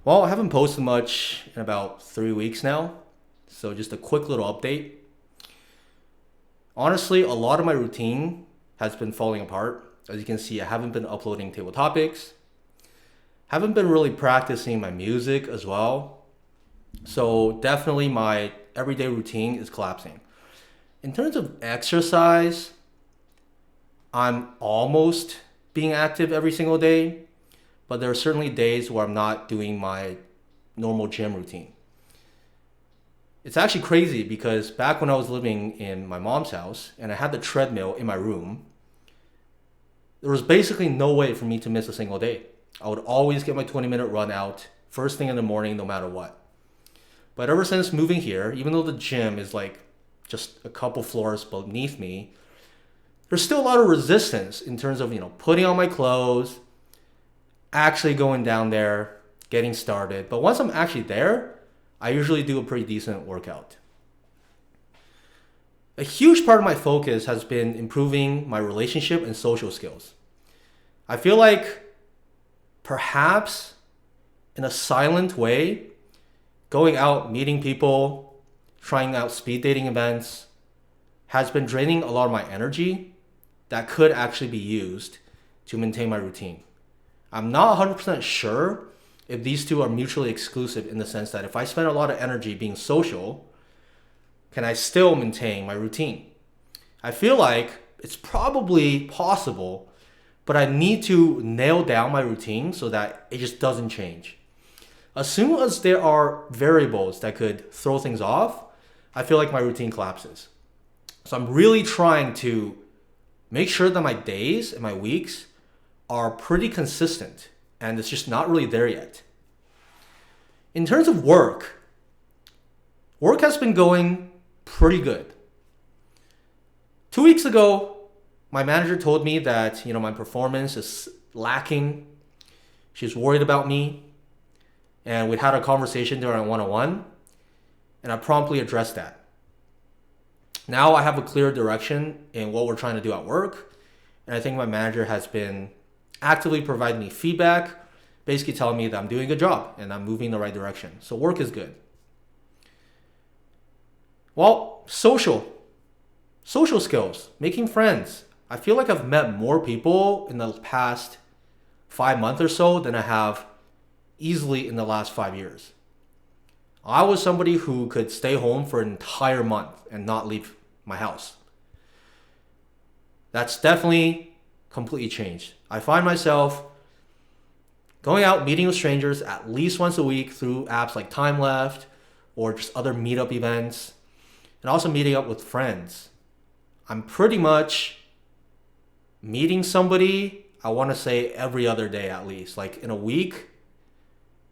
Well, I haven't posted much in about 3 weeks now, so just a quick little update. Honestly, a lot of my routine has been falling apart. As you can see, I haven't been uploading table topics, haven't been really practicing my music as well. So, definitely my everyday routine is collapsing. In terms of exercise, I'm almost being active every single day, but there are certainly days where I'm not doing my normal gym routine. It's actually crazy because back when I was living in my mom's house and I had the treadmill in my room, there was basically no way for me to miss a single day. I would always get my 20-minute run out first thing in the morning, no matter what. But ever since moving here, even though the gym is like just a couple floors beneath me, there's still a lot of resistance in terms of, putting on my clothes, actually going down there, getting started. But once I'm actually there, I usually do a pretty decent workout. A huge part of my focus has been improving my relationship and social skills. I feel like perhaps in a silent way, going out, meeting people, trying out speed dating events has been draining a lot of my energy that could actually be used to maintain my routine. I'm not 100% sure if these two are mutually exclusive in the sense that if I spend a lot of energy being social, can I still maintain my routine? I feel like it's probably possible, but I need to nail down my routine so that it just doesn't change. As soon as there are variables that could throw things off, I feel like my routine collapses. So I'm really trying to make sure that my days and my weeks are pretty consistent, and it's just not really there yet. In terms of work has been going pretty good. 2 weeks ago, my manager told me that, my performance is lacking. She's worried about me. And we had a conversation during one-on-one, and I promptly addressed that. Now I have a clear direction in what we're trying to do at work, and I think my manager has been actively providing me feedback, basically telling me that I'm doing a good job and I'm moving in the right direction. So work is good. Well, social skills, making friends. I feel like I've met more people in the past 5 months or so than I have easily in the last 5 years. I was somebody who could stay home for an entire month and not leave my house. That's definitely completely changed. I find myself going out, meeting with strangers at least once a week through apps like Time Left or just other meetup events, and also meeting up with friends. I'm pretty much meeting somebody, I want to say every other day at least. Like in a week,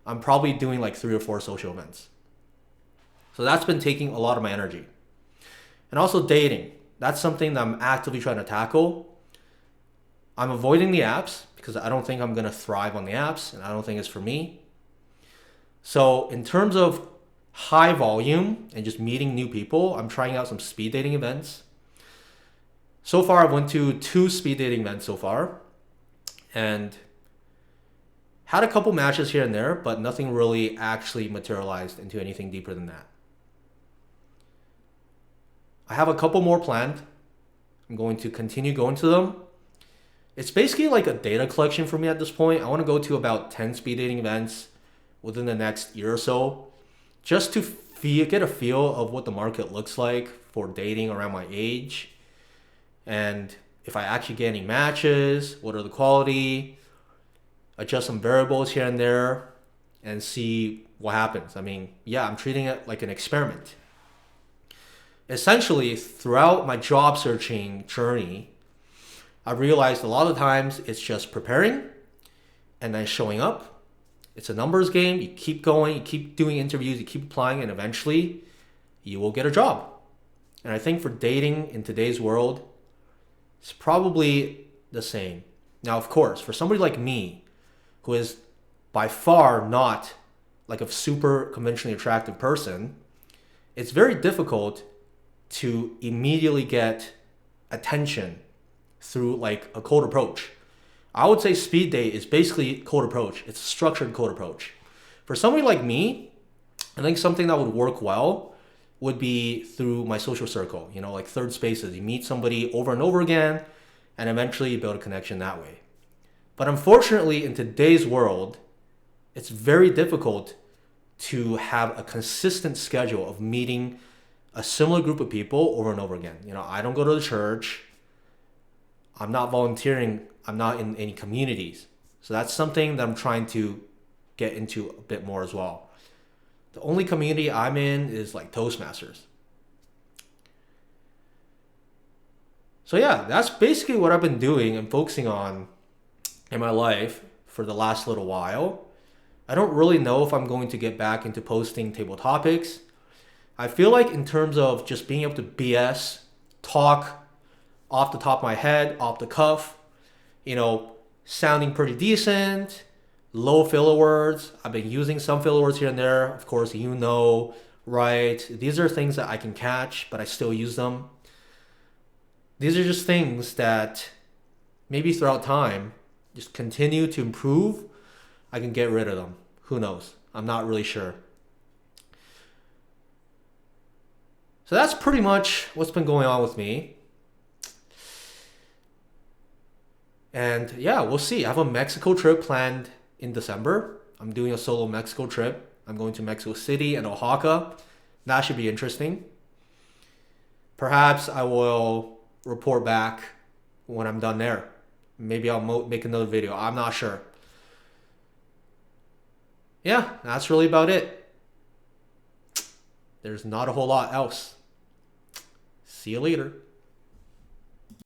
I'm probably doing like 3 or 4 social events. So that's been taking a lot of my energy. And also dating. That's something that I'm actively trying to tackle. I'm avoiding the apps because I don't think I'm going to thrive on the apps and I don't think it's for me. So in terms of high volume and just meeting new people, I'm trying out some speed dating events. So far, I've went to 2 speed dating events so far and had a couple matches here and there, but nothing really actually materialized into anything deeper than that. I have a couple more planned. I'm going to continue going to them. It's basically like a data collection for me at this point. I want to go to about 10 speed dating events within the next year or so, just to get a feel of what the market looks like for dating around my age. And if I actually get any matches, what are the quality, adjust some variables here and there, and see what happens. I mean, yeah, I'm treating it like an experiment. Essentially, throughout my job searching journey, I've realized a lot of times it's just preparing and then showing up. It's a numbers game. You keep going, you keep doing interviews, you keep applying, and eventually you will get a job. And I think for dating in today's world, it's probably the same. Now, of course, for somebody like me, who is by far not like a super conventionally attractive person, it's very difficult to immediately get attention through like a cold approach. I would say speed date is basically cold approach. It's a structured cold approach. For somebody like me, I think something that would work well would be through my social circle, like third spaces. You meet somebody over and over again, and eventually you build a connection that way. But unfortunately, in today's world, it's very difficult to have a consistent schedule of meeting a similar group of people over and over again. I don't go to the church. I'm not volunteering. I'm not in any communities. So that's something that I'm trying to get into a bit more as well. The only community I'm in is like Toastmasters. So yeah, that's basically what I've been doing and focusing on in my life for the last little while. I don't really know if I'm going to get back into posting table topics. I feel like in terms of just being able to BS, talk off the top of my head, off the cuff, sounding pretty decent, low filler words. I've been using some filler words here and there. Of course, right? These are things that I can catch, but I still use them. These are just things that maybe throughout time, just continue to improve, I can get rid of them. Who knows? I'm not really sure. So that's pretty much what's been going on with me. And yeah, we'll see. I have a Mexico trip planned in December. I'm doing a solo Mexico trip. I'm going to Mexico City and Oaxaca. That should be interesting. Perhaps I will report back when I'm done there. Maybe I'll make another video. I'm not sure. Yeah, that's really about it. There's not a whole lot else. See you later.